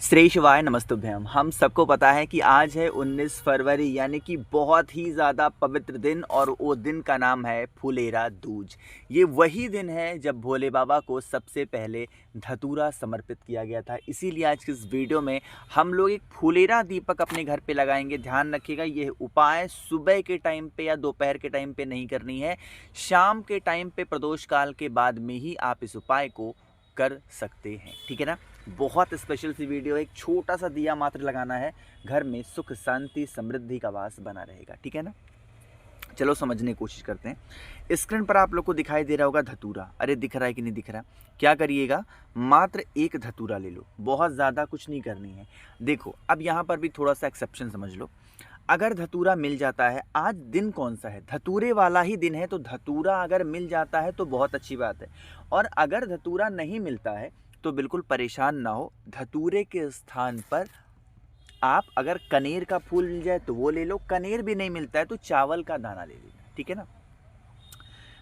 श्री शिवाय नमस्तुभ्यम। हम सबको पता है कि आज है 19 फरवरी यानी कि बहुत ही ज़्यादा पवित्र दिन और वो दिन का नाम है फुलेरा दूज। ये वही दिन है जब भोले बाबा को सबसे पहले धतूरा समर्पित किया गया था। इसीलिए आज की इस वीडियो में हम लोग एक फुलेरा दीपक अपने घर पे लगाएंगे। ध्यान रखिएगा, ये उपाय सुबह के टाइम पे या दोपहर के टाइम पे नहीं करनी है। शाम के टाइम पे प्रदोष काल के बाद में ही आप इस उपाय को कर सकते हैं, ठीक है ना। बहुत स्पेशल सी वीडियो, एक छोटा सा दिया मात्र लगाना है, घर में सुख शांति समृद्धि का वास बना रहेगा, ठीक है ना। चलो समझने की कोशिश करते हैं। स्क्रीन पर आप लोग को दिखाई दे रहा होगा धतूरा। अरे दिख रहा है कि नहीं दिख रहा? क्या करिएगा, मात्र एक धतूरा ले लो, बहुत ज़्यादा कुछ नहीं करनी है। देखो अब यहाँ पर भी थोड़ा सा एक्सेप्शन समझ लो। अगर धतूरा मिल जाता है, आज दिन कौन सा है, धतूरे वाला ही दिन है, तो धतूरा अगर मिल जाता है तो बहुत अच्छी बात है। और अगर धतूरा नहीं मिलता है तो बिल्कुल परेशान ना हो। धतूरे के स्थान पर आप अगर कनेर का फूल मिल जाए तो वो ले लो, कनेर भी नहीं मिलता है तो चावल का दाना ले लेना, ठीक है ना।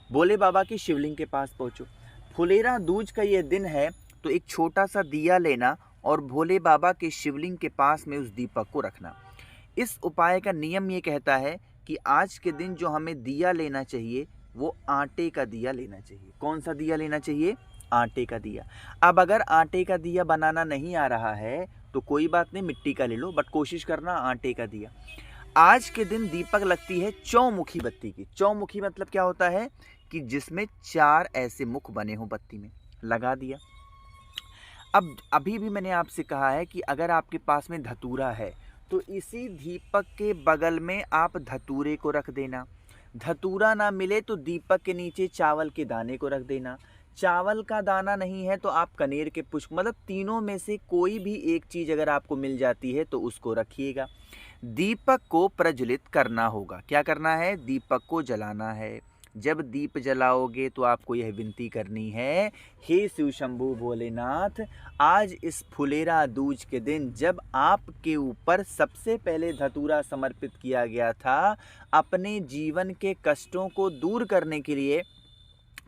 भोले बाबा की शिवलिंग के पास पहुंचो। फुलेरा दूज का ये दिन है तो एक छोटा सा दिया लेना और भोले बाबा के शिवलिंग के पास में उस दीपक को रखना। इस उपाय का नियम ये कहता है कि आज के दिन जो हमें दिया लेना चाहिए वो आटे का दिया लेना चाहिए। कौन सा दिया लेना चाहिए? आटे का दिया। अब अगर आटे का दिया बनाना नहीं आ रहा है तो कोई बात नहीं, मिट्टी का ले लो, बट कोशिश करना आटे का दिया। आज के दिन दीपक लगती है चौमुखी बत्ती की। चौमुखी मतलब क्या होता है कि जिसमें 4 ऐसे मुख बने हो बत्ती में। लगा दिया। अब अभी भी मैंने आपसे कहा है कि अगर आपके पास में धतूरा है तो इसी दीपक के बगल में आप धतूरे को रख देना। धतूरा ना मिले तो दीपक के नीचे चावल के दाने को रख देना। चावल का दाना नहीं है तो आप कनेर के पुष्प, मतलब तीनों में से कोई भी एक चीज़ अगर आपको मिल जाती है तो उसको रखिएगा। दीपक को प्रज्वलित करना होगा। क्या करना है? दीपक को जलाना है। जब दीप जलाओगे तो आपको यह विनती करनी है, हे शिव शंभु भोलेनाथ, आज इस फुलेरा दूज के दिन जब आपके ऊपर सबसे पहले धतूरा समर्पित किया गया था, अपने जीवन के कष्टों को दूर करने के लिए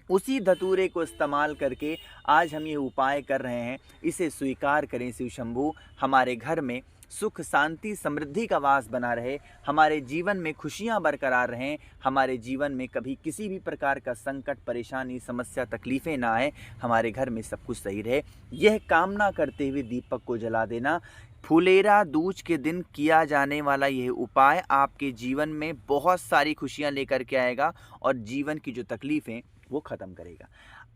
उसी धतूरे को इस्तेमाल करके आज हम ये उपाय कर रहे हैं। इसे स्वीकार करें शिव शंभु। हमारे घर में सुख शांति समृद्धि का वास बना रहे, हमारे जीवन में खुशियां बरकरार रहें, हमारे जीवन में कभी किसी भी प्रकार का संकट परेशानी समस्या तकलीफ़ें ना आए, हमारे घर में सब कुछ सही रहे। यह कामना करते हुए दीपक को जला देना। फुलेरा दूज के दिन किया जाने वाला यह उपाय आपके जीवन में बहुत सारी खुशियां लेकर के आएगा और जीवन की जो तकलीफ़ें वो ख़त्म करेगा।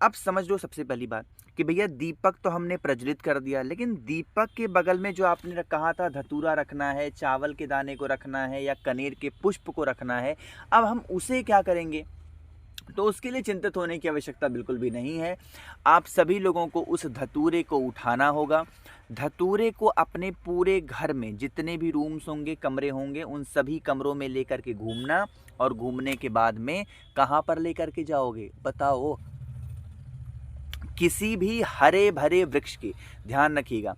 अब समझ लो सबसे पहली बात कि भैया दीपक तो हमने प्रज्वलित कर दिया, लेकिन दीपक के बगल में जो आपने कहा था धतूरा रखना है, चावल के दाने को रखना है या कनेर के पुष्प को रखना है, अब हम उसे क्या करेंगे? तो उसके लिए चिंतित होने की आवश्यकता बिल्कुल भी नहीं है। आप सभी लोगों को उस धतूरे को उठाना होगा। धतूरे को अपने पूरे घर में जितने भी रूम्स होंगे, कमरे होंगे, उन सभी कमरों में लेकर के घूमना और घूमने के बाद में कहाँ पर लेकर के जाओगे बताओ? किसी भी हरे भरे वृक्ष के, ध्यान रखिएगा,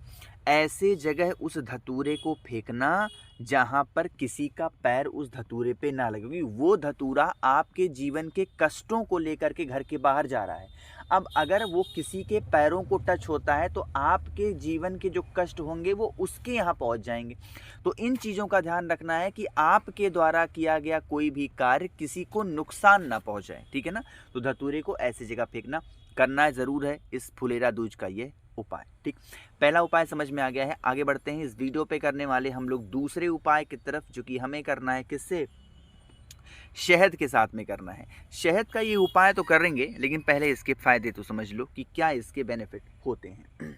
ऐसे जगह उस धतूरे को फेंकना जहाँ पर किसी का पैर उस धतूरे पे ना लगे, क्योंकि वो धतूरा आपके जीवन के कष्टों को लेकर के घर के बाहर जा रहा है। अब अगर वो किसी के पैरों को टच होता है तो आपके जीवन के जो कष्ट होंगे वो उसके यहाँ पहुँच जाएंगे। तो इन चीज़ों का ध्यान रखना है कि आपके द्वारा किया गया कोई भी कार्य किसी को नुकसान ना पहुँचाए, ठीक है ना। तो धतूरे को ऐसी जगह फेंकना करना ज़रूर है इस फुलेरा दूज का ये उपाय, ठीक। पहला उपाय समझ में आ गया है। आगे बढ़ते हैं। इस वीडियो पे करने वाले हम लोग दूसरे उपाय की तरफ, जो कि हमें करना है किससे? शहद के साथ में करना है। शहद का ये उपाय तो करेंगे, लेकिन पहले इसके फायदे तो समझ लो कि क्या इसके बेनिफिट होते हैं।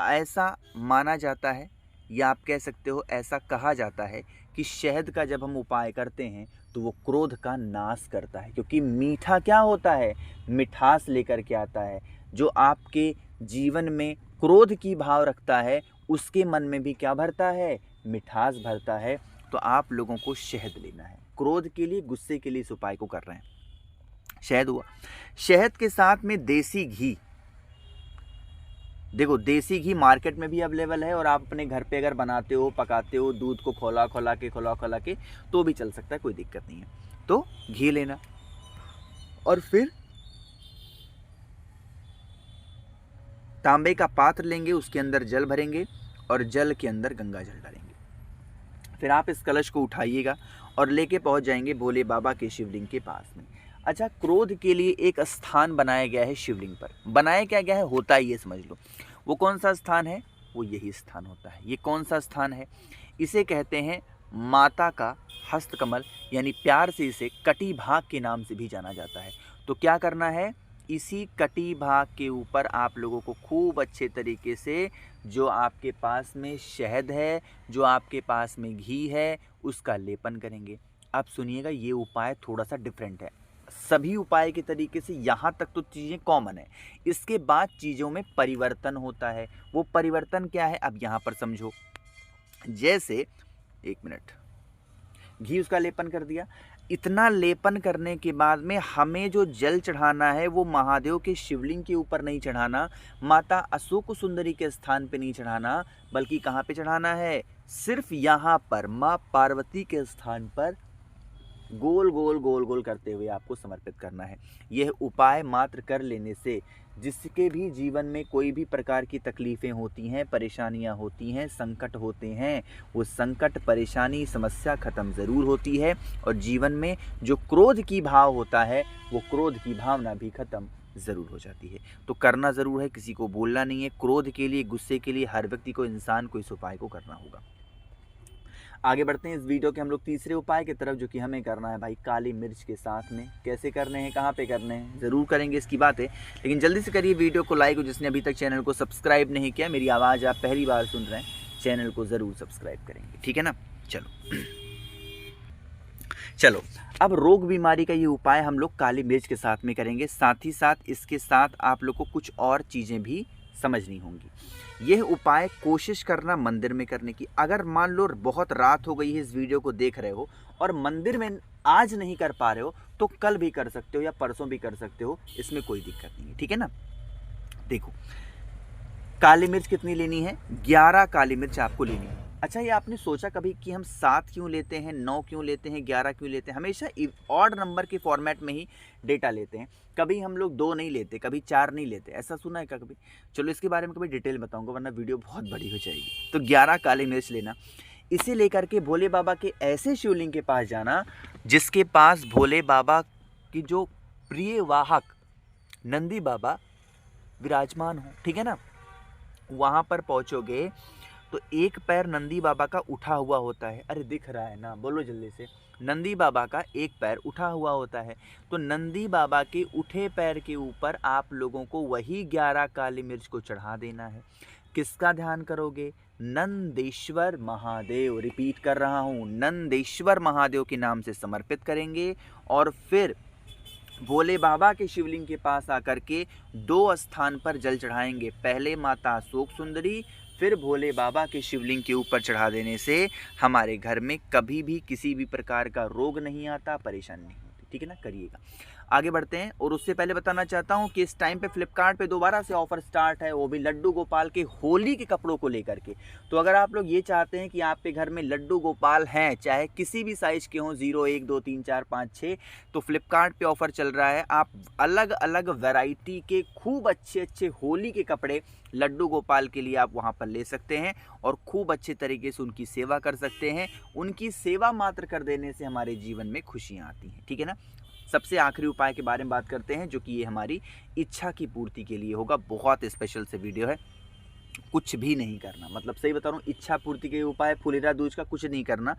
ऐसा माना जाता है या आप कह सकते हो ऐसा कहा जाता है कि शहद का जब हम उपाय करते हैं तो वो क्रोध का नाश करता है, क्योंकि मीठा क्या होता है? मिठास लेकर के आता है। जो आपके जीवन में क्रोध की भाव रखता है उसके मन में भी क्या भरता है? मिठास भरता है। तो आप लोगों को शहद लेना है। क्रोध के लिए, गुस्से के लिए इस उपाय को कर रहे हैं। शहद हुआ। शहद के साथ में देसी घी। देखो देसी घी मार्केट में भी अवेलेबल है और आप अपने घर पे अगर बनाते हो, पकाते हो, दूध को खौला खौला के तो भी चल सकता है, कोई दिक्कत नहीं है। तो घी लेना और फिर तांबे का पात्र लेंगे, उसके अंदर जल भरेंगे और जल के अंदर गंगा जल डालेंगे। फिर आप इस कलश को उठाइएगा और लेके पहुंच जाएंगे भोले बाबा के शिवलिंग के पास में। अच्छा, क्रोध के लिए एक स्थान बनाया गया है शिवलिंग पर। बनाया क्या गया है, होता ही ये समझ लो। वो कौन सा स्थान है, वो यही स्थान होता है। ये कौन सा स्थान है, इसे कहते हैं माता का हस्तकमल, यानी प्यार से इसे कटी भाग के नाम से भी जाना जाता है। तो क्या करना है, इसी कटी भाग के ऊपर आप लोगों को खूब अच्छे तरीके से जो आपके पास में शहद है, जो आपके पास में घी है, उसका लेपन करेंगे। अब सुनिएगा, ये उपाय थोड़ा सा डिफरेंट है। सभी उपाय के तरीके से यहाँ तक तो चीज़ें कॉमन है, इसके बाद चीज़ों में परिवर्तन होता है। वो परिवर्तन क्या है, अब यहाँ पर समझो। जैसे, एक मिनट, घी उसका लेपन कर दिया। इतना लेपन करने के बाद में हमें जो जल चढ़ाना है वो महादेव के शिवलिंग के ऊपर नहीं चढ़ाना, माता अशोक सुंदरी के स्थान पे नहीं चढ़ाना, बल्कि कहाँ पे चढ़ाना है, सिर्फ यहाँ पर माँ पार्वती के स्थान पर गोल गोल गोल गोल करते हुए आपको समर्पित करना है। यह उपाय मात्र कर लेने से जिसके भी जीवन में कोई भी प्रकार की तकलीफ़ें होती हैं, परेशानियां होती हैं, संकट होते हैं, वो संकट, परेशानी, समस्या ख़त्म ज़रूर होती है। और जीवन में जो क्रोध की भाव होता है, वो क्रोध की भावना भी ख़त्म ज़रूर हो जाती है। तो करना ज़रूर है, किसी को बोलना नहीं है। क्रोध के लिए, गुस्से के लिए हर व्यक्ति को, इंसान को इस उपाय को करना होगा। आगे बढ़ते हैं इस वीडियो के हम लोग तीसरे उपाय की तरफ, जो कि हमें करना है भाई काली मिर्च के साथ में। कैसे करने हैं, कहाँ पे करने हैं, ज़रूर करेंगे इसकी बात है, लेकिन जल्दी से करिए वीडियो को लाइक। और जिसने अभी तक चैनल को सब्सक्राइब नहीं किया, मेरी आवाज़ आप पहली बार सुन रहे हैं, चैनल को ज़रूर सब्सक्राइब करेंगे, ठीक है ना। चलो, अब रोग बीमारी का ये उपाय हम लोग काली मिर्च के साथ में करेंगे। साथ ही साथ इसके साथ आप लोग को कुछ और चीज़ें भी समझनी होंगी। यह उपाय कोशिश करना मंदिर में करने की। अगर मान लो बहुत रात हो गई है, इस वीडियो को देख रहे हो और मंदिर में आज नहीं कर पा रहे हो, तो कल भी कर सकते हो या परसों भी कर सकते हो, इसमें कोई दिक्कत नहीं है, ठीक है ना। देखो, काली मिर्च कितनी लेनी है, 11 काली मिर्च आपको लेनी है। अच्छा, ये आपने सोचा कभी कि हम 7 क्यों लेते हैं, 9 क्यों लेते हैं, 11 क्यों लेते हैं? हमेशा ऑड नंबर के फॉर्मेट में ही डेटा लेते हैं। कभी हम लोग 2 नहीं लेते, कभी 4 नहीं लेते, ऐसा सुना है क्या कभी? चलो, इसके बारे में कभी डिटेल बताऊंगा, वरना वीडियो बहुत बड़ी हो जाएगी। तो 11 काली मिर्च लेना, इसे लेकर के भोले बाबा के ऐसे शिवलिंग के पास जाना जिसके पास भोले बाबा की जो प्रिय वाहक नंदी बाबा विराजमान हो, ठीक है ना। वहाँ पर पहुँचोगे तो एक पैर नंदी बाबा का उठा हुआ होता है। अरे दिख रहा है ना, बोलो जल्दी से। नंदी बाबा का एक पैर उठा हुआ होता है। तो नंदी बाबा के उठे पैर के ऊपर आप लोगों को वही 11 काली मिर्च को चढ़ा देना है। किसका ध्यान करोगे? नंदेश्वर महादेव। रिपीट कर रहा हूँ, नंदेश्वर महादेव के नाम से समर्पित करेंगे। और फिर भोले बाबा के शिवलिंग के पास आकर के 2 स्थान पर जल चढ़ाएंगे। पहले माता अशोक सुंदरी, फिर भोले बाबा के शिवलिंग के ऊपर चढ़ा देने से हमारे घर में कभी भी किसी भी प्रकार का रोग नहीं आता, परेशानी नहीं होती, ठीक है ना। करिएगा। आगे बढ़ते हैं। और उससे पहले बताना चाहता हूं कि इस टाइम पे फ्लिपकार्ट पे दोबारा से ऑफर स्टार्ट है, वो भी लड्डू गोपाल के होली के कपड़ों को लेकर के। तो अगर आप लोग ये चाहते हैं कि आपके घर में लड्डू गोपाल हैं, चाहे किसी भी साइज़ के हों, 0, 1, 2, 3, 4, 5, 6, तो फ्लिपकार्ट पे ऑफर चल रहा है। आप अलग अलग वैरायटी के खूब अच्छे अच्छे होली के कपड़े लड्डू गोपाल के लिए आप वहाँ पर ले सकते हैं और खूब अच्छे तरीके से उनकी सेवा कर सकते हैं। उनकी सेवा मात्र कर देने से हमारे जीवन में खुशियाँ आती हैं, ठीक है ना। सबसे आखिरी उपाय के बारे में बात करते हैं, जो कि ये हमारी इच्छा की पूर्ति के लिए होगा। बहुत स्पेशल से वीडियो है, कुछ भी नहीं करना, मतलब सही बता रहा हूँ, इच्छा पूर्ति के उपाय फुलेरा दूज का कुछ नहीं करना।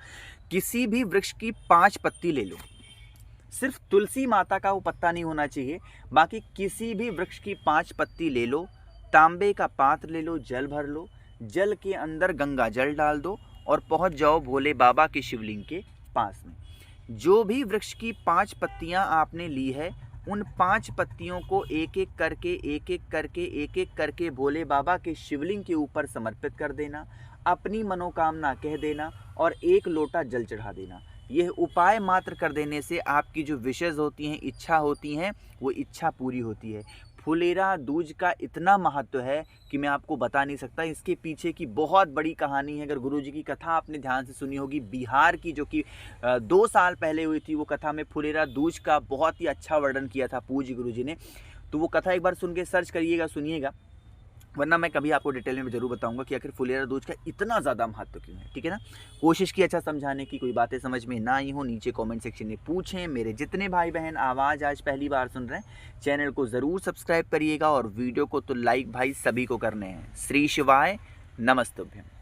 किसी भी वृक्ष की 5 पत्ती ले लो, सिर्फ तुलसी माता का वो पत्ता नहीं होना चाहिए, बाकी किसी भी वृक्ष की 5 पत्ती ले लो। तांबे का पात्र ले लो, जल भर लो, जल के अंदर गंगा जल डाल दो और पहुंच जाओ भोले बाबा के शिवलिंग के पास में। जो भी वृक्ष की 5 पत्तियां आपने ली है, उन 5 पत्तियों को एक एक करके भोले बाबा के शिवलिंग के ऊपर समर्पित कर देना। अपनी मनोकामना कह देना और 1 लोटा जल चढ़ा देना। यह उपाय मात्र कर देने से आपकी जो विशेष होती हैं, इच्छा होती हैं, वो इच्छा पूरी होती है। फुलेरा दूज का इतना महत्व है कि मैं आपको बता नहीं सकता। इसके पीछे की बहुत बड़ी कहानी है। अगर गुरुजी की कथा आपने ध्यान से सुनी होगी, बिहार की, जो कि 2 साल पहले हुई थी, वो कथा में फुलेरा दूज का बहुत ही अच्छा वर्णन किया था पूज्य गुरुजी ने। तो वो कथा एक बार सुन के सर्च करिएगा, सुनिएगा। वरना मैं कभी आपको डिटेल में ज़रूर बताऊंगा कि आखिर फुलेरा दूज का इतना ज़्यादा महत्व क्यों है। ठीक है ना। कोशिश की अच्छा समझाने की, कोई बातें समझ में ना आई हो नीचे कमेंट सेक्शन में पूछें। मेरे जितने भाई बहन आवाज़ आज पहली बार सुन रहे हैं, चैनल को ज़रूर सब्सक्राइब करिएगा और वीडियो को तो लाइक भाई सभी को करने हैं। श्री शिवाय नमस्तुभ्यम।